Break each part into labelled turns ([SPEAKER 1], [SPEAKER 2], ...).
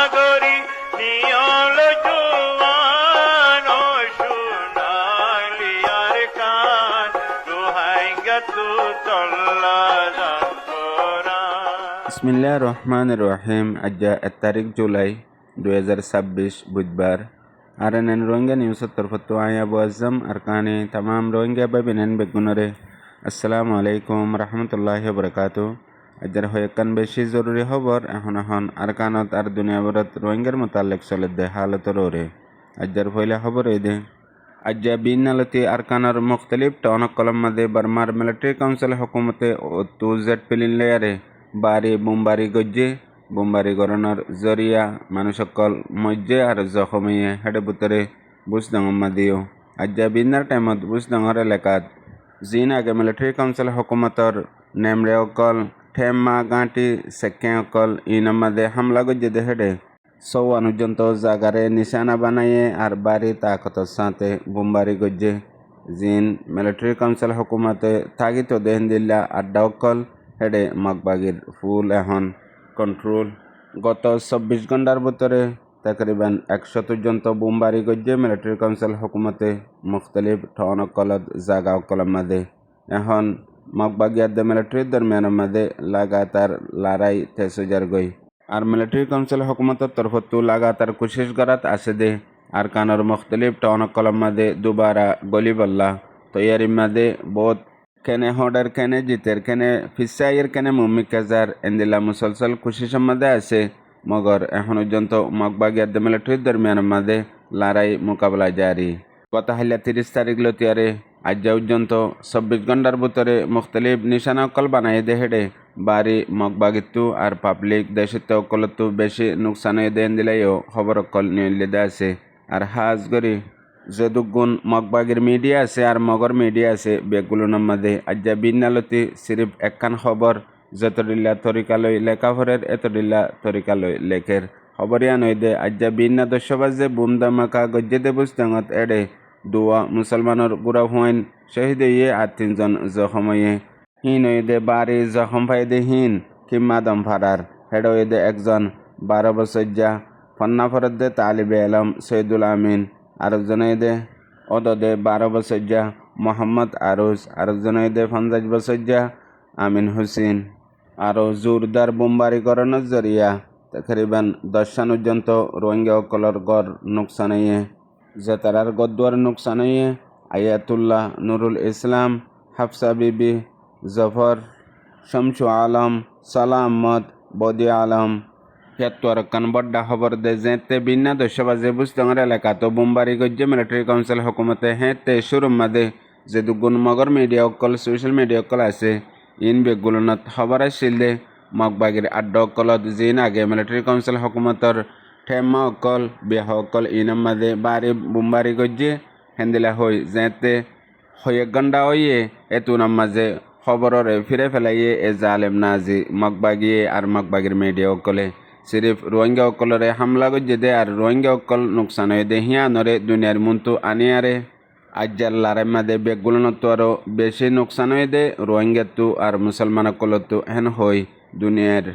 [SPEAKER 1] সাগরী নিয়ল জুয়ান ও সোনালি আর কান দোহাই গতু তল্লা জান কোরআন।
[SPEAKER 2] বিসমিল্লাহির রহমানির রহিম। আজ 1 তারিখ জুলাই 2026 বুধবার। RNN রোহিঙ্গা নিউজের তরফত আয়া আবু আজম আর কানে তামাম রোহিঙ্গা বাবিনেন বেগুনরে আসসালামু আলাইকুম রহমতুল্লাহি বরকাতু। আজের হয়েকান বেশি জরুরি খবর এখন আর কানত আর দুনিয়াভরত রোহিঙ্গার মোতালেক চলে হালতর ওরে। আজের পয়লা খবর এই দে আজ বিনালতি আরকানার মুখতলিফ টাউন কলম মাদে বার্মার মিলিটারি কাউন্সিল হুকুমতে টু জেড পিলিন লেয়ারে বাড়ি বোমবারি গজ্জে বোমবারি গরণর জরিয়া মানুষকল মজ্জে আর জখমিয়ে হেডে বুতরে বুসডাঙ্গম মাদিও। আজ বিনার টাইমত বুসডাঙ্গর এলাকাত জিন আগে মিলিটারি কাউন্সিল হুকুমতর নেমরে অকল ঠেমা গাঁটি সেকে অকল ইনমাদে হামলা গজ্জে দে হেডে সৌয়ানুজন্ত জাগারে নিশানা বানাইয়ে আর বাড়ি তাকতর সাথে বোমবারি গজ্জে জিন মিলিটারি কাউন্সিল হুকুমতে থাগিত দেহেন দিল্লা আড্ডা অকল হেডে মগবাগির ফুল এখন কন্ট্রোল। গত 24 ঘন্টার ভিতরে তকরিবান 100 জন্ত বোমবারি গজ্জে মিলিটারি কাউন্সিল হুকুমতে মুখতলিফ ঠন অকলত জাগা অকলের মাঝে এখন মগবাগিয়ার মিলিটারির দরমিয়ানের মাঝে লাগাতার লড়াই তেসুজার গই আর মিলিটারি কাউন্সিল হুকুমতের তরফতো লাগাতার কোশিশ করাত আছে দে আর কানোর মুখতলিফ টাউন কলম মাদে দুবারা গলি বল্লা তৈয়ারির মাদে বহুত কেনে হডার কেনে জিতের কেনে ফিসাইয়ের কেনে মুম্মি কাজার এন্দিলা মুসলসল কোশিশের মাদে আছে মগর এখন পর্যন্ত মগবাগিয়ার মিলিটারির দরমিয়ানের মাদে লড়াই মোকাবেলা জারি। গত হাইলা 30 তারিখ লতিয়ারে আজ পর্যন্ত 24 ঘন্টার ভিতরে মুখতলিফ নিশানা অকল বানাই দে হেডে বাড়ি মগবাগিতু আর পাবলিক দেশিত অকলতো বেশি নুকসান দেন দিলাইও খবর অকল নিয়ে আছে আর হাজ গরি যদুগুণ মগবাগির মিডিয়া আছে আর মগর মিডিয়া আছে বেগুলোর মাঝে আজ বিনালতি সিরিফ একখান খবর যতদিল্লা তরিকালয় লেখাভরের এতদিল্লা তরিকালয় লেখের খবরিয়া নয় দে আজ বিনা 10 বাজে বুম দামাকা গজ্জে দে বুঝতাঙত এডে দুয়া মুসলমানের গুড়া হুয়াইন শহীদ ইয়ে আর 3 জন জখম হয়ে হিন দে বাড়ি জখম পাই দে হিন কিম্মা দম ফারার হেড দে একজন 12 বছর যা ফন্না ফরত দে তালিবে আলম সৈদুল আমিন আরেকজন দে অদে 12 বছর যা মোহাম্মদ আরুজ আরেকজন দে 50 বছর যা আমিন হুসেন আরও জোরদার বোমবারি করানোর জরিয়া তকরিবান 10 পর্যন্ত রোহিঙ্গা অকলর গড় নুকসান হয়ে জেতারার গদ্দুয়ার নুকসান হয়ে আয়াতুল্লাহ নুরুল ইসলাম হাফসা বিবি জফর শমসু আলম সালাহ আহমদ বদি আলম হেত্তর কান বড্ডা খবর দে যেতে বিনা 10 বাজে বুঝডাঙ্গর এলাকা তো বোমবারি গজ্জে মিলিটারি কাউন্সিল হুকুমতে হেতে শুরু মাদে যে দুগুণ মগর মিডিয়া অকল সোশ্যাল মিডিয়া অকল আছে ইন বেগুলনত খবর আসছিল দে মগবাগির আড্ডা অকলত জিন আগে মিলিটারি কাউন্সিল হুকুমতর ঠেমা অকল বিয়াহ অকল ইনম মাদে বাড়ি বোমবারি গজ্জে হেন্দিলা হই যেতে হয়ে গন্ডা হইয়ে এতুনার মাঝে খবরের ফিরে ফেলাইয়ে এ জালেম নাজি মগবাগিয়ে আর মগবাগির মিডিয়া অকলে সিরিফ রোহিঙ্গা অকলরে হামলা গজ্জে দে আর রোহিঙ্গা অকল নুকসান হয়ে দে হিয়ানরে দুনিয়ার মুন্তু আনিয়ারে আজ্জার লারাই মাদে বেগুলনত আরও বেশি নুকসান হয়ে দে রোহিঙ্গাতু আর মুসলমান অকলতো হেন হই দুনিয়ার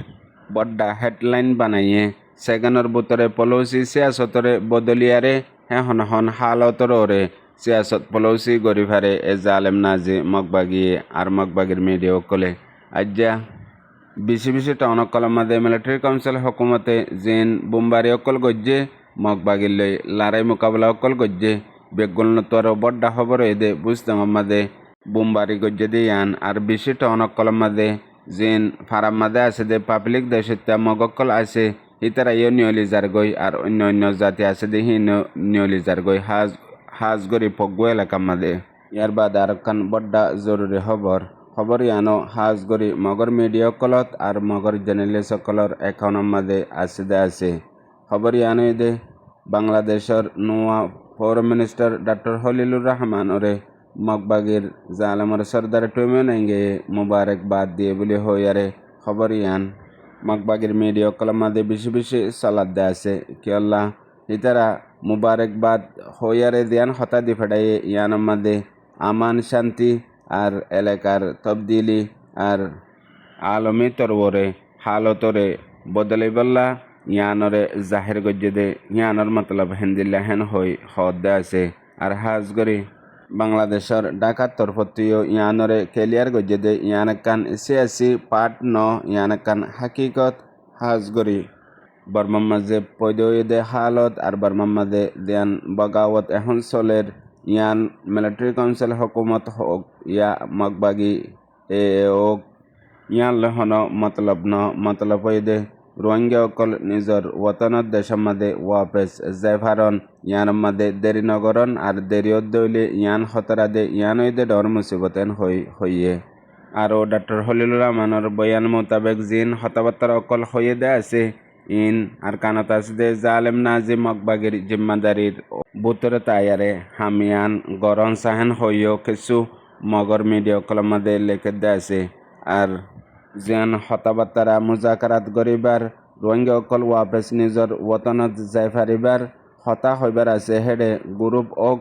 [SPEAKER 2] বড্ডা হেডলাইন বানাইয়ে সেগানোর ভিতরে পলৌসি সিয়াসতরে বদলিয়ারে হন হন হালতর ওরে সিয়াসত পলৌসি গরিফারে এ জালেম নাজি মগবাগিয়ে আর মগবাগির মিডিয়া অকলে আজ্জা বেশি টাউন অকলের মাঝে মিলিটারি কাউন্সিল হুকুমতে জিন বোমবারি অকল গজ্জে মগবাগির লই লড়াই মোকাবেলা অকল গজ্জে বেগুলনত আরও বড্ডা খবর হয়ে দে বুঝতাম মাঝে বোমবারি গজ্জে দিয়ে আন আর বেশি টাউন অকলের মাঝে জিন ফারাম মাঝে আছে দে পাবলিক দেশিতা মগকল আছে ইতারা ইয়ে নিয়লিজার গই আর অন্য জাতি আছে দে হি নিয়লিজার গই হাজ গরি পগ্গু এলাকার মাঝে। ইয়ার বাদ আর কান বড্ডা জরুরি খবর ইয়ানো হাজ গরি মগর মিডিয়া কলত আর মগর জার্নালিস্ট সকলের একাউন্টের মাঝে আছে খবর ইয়ানো দে বাংলাদেশের নোয়া foreign minister doctor Khalilur Rahman ওরে মগবাগির জালেমর সর্দার টুমেন এঙ্গে মুবারকবাদ দিয়ে বলে হইয়ারে খবর ইয়ান মগবাগির মিডিয়া কলম মাঝে বেশি সালাদ দে আছে কি আল্লাহ ইতারা মুবারকবাদ হইয়ারে দিয়ান হতা দি ফেডাইয়ে ইয়ানোর মাঝে আমান শান্তি আর এলাকার তবদিলি আর আলমী তরবরে হালতরে বদলাই বল্লা ইয়ানরে জাহির গজ্জে দে ইয়ানর মতলব হিন্দিল্লা হেন হই হদ্দে আছে আর হাজ গরি বাংলাদেশের ঢাকার তরফতিও ইয়ানরে ক্লিয়ার গজ্জে দে ইয়ানকান সিয়াসি পার্ট ন ইয়ানকান হাকিকত হাজ গরি বর্মার মাঝে পৈদে হালত আর বর্মার মাঝে দেয়ান বগাওয়াত এখন চলের ইয়ান মিলিটারি কাউন্সিল হকুমত হোক ইয়া মগবাগি এ হোক ইয়ান লহন মতলব ন মতলব দে রোহিঙ্গা অকল নিজর ওতনত দেশের মাঝে ওয়াপেস জেফারন ইয়ান মাঝে দেরি নগরন আর দেরি দইলে ইয়ান হতরা দে ইয়ান দে ডর মুসিবতেন হইয়ে আর ডক্টর হলিলুর রহমানের বয়ান মোতাবেক জিন হতাবাত্তার অকল হইয়ে দে আছে ইন আর কানত আছে দে জালেম নাজি মগবাগির জিম্মাদারির বুতরে তাইয়ারে হামিয়ান গরন সাহেন হইও কিছু মগর মিডিয়া অকলের মাঝে লেখে দে আছে আর যেন হতাবাত্তারা মুজাকারাত গরিবার রোহিঙ্গা অকল ওয়াপেস নিজর ওতনত যাই ফারিবার হতা হইবার আছে হেডে গ্রুপ ওক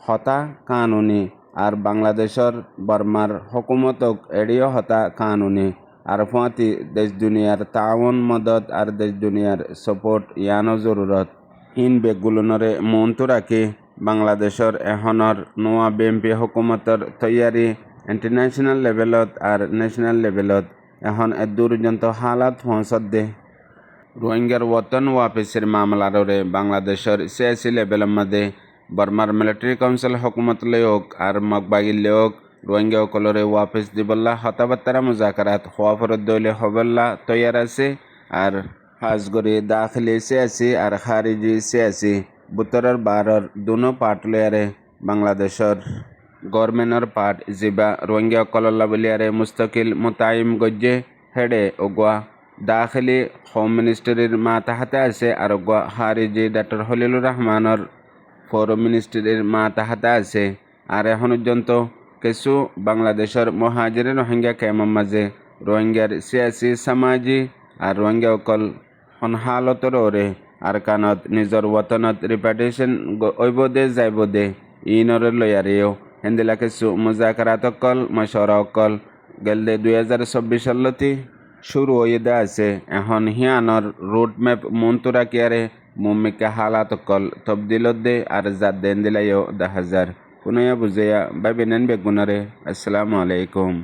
[SPEAKER 2] হতা কানুনি আর বাংলাদেশের বর্মার হকুমতক এড়িও হতা কানুনি আর ফুয়াতি দেশ দুনিয়ার তাউন মদত আর দেশ দুনিয়ার সাপোর্ট ইয়ানো জরুরত ইন বেগুলনরে মনতো রাখি বাংলাদেশের এহনর নোয়া বিএমপি হকুমতর তৈয়ারি ইন্টারন্যাশনাল লেভেলত আর ন্যাশনাল লেভেলত এখন দুর্যন্ত হালাত পৌঁছত দে রোহিঙ্গার ওতন ওয়াপিসের মামলারে বাংলাদেশের সিয়াসি লেভেলের মধ্যে বর্মার মিলিটারি কাউন্সিল হকুমত লেওক আর মগবাগি লেওক রোহিঙ্গা অকলরে ওয়াপিস দিবল্লা হতাবাত্তারা মুজাকারাত হওয়া ফরত দইলে হবল্লা তৈয়ার আছে আর হাজগরি দাখিলি সিয়াসি আর খারিজি সিয়াসি বুতরের বারর দুনো পার্ট লেয়ারে বাংলাদেশের গভর্নমেন্টর পার্ট জিবা রোহিঙ্গা অকল্লা বলিয়ারে মুস্তাকিল মুতাইম গজ্জে হেডে ওগুয়া দাখিলি হোম মিনিস্ট্রির মাতাহাতে আছে আর ওগুয়া খারিজি ডক্টর হলিলুর রহমানের ফরেন মিনিস্ট্রির মাতাহাতে আছে আর এখন পর্যন্ত কিছু বাংলাদেশের মহাজির রোহিঙ্গা ক্যাম্পের মাঝে রোহিঙ্গার সিয়াসি সামাজি আর রোহিঙ্গা অকল হালতর ওরে আর কানত নিজর ওতনত রিপার্টেশন ওইব দে যাইব দে ইনরে লয়ারেও হেন্দিলা কিছু মুজাকারাত অকল মশওয়ারা অকল গেল দে 2024 লতি শুরু হয়ে দে আছে এখন হিয়ানর রুট ম্যাপ মন্তরা কিয়ারে মুম্মিকা হালাত অকল তবদিলত দে আর জাত দেন দিলাইও 10,000 কোনয়া বুঝেয়া ভাবিনেন বেগুনারে। আসসালামু আলাইকুম।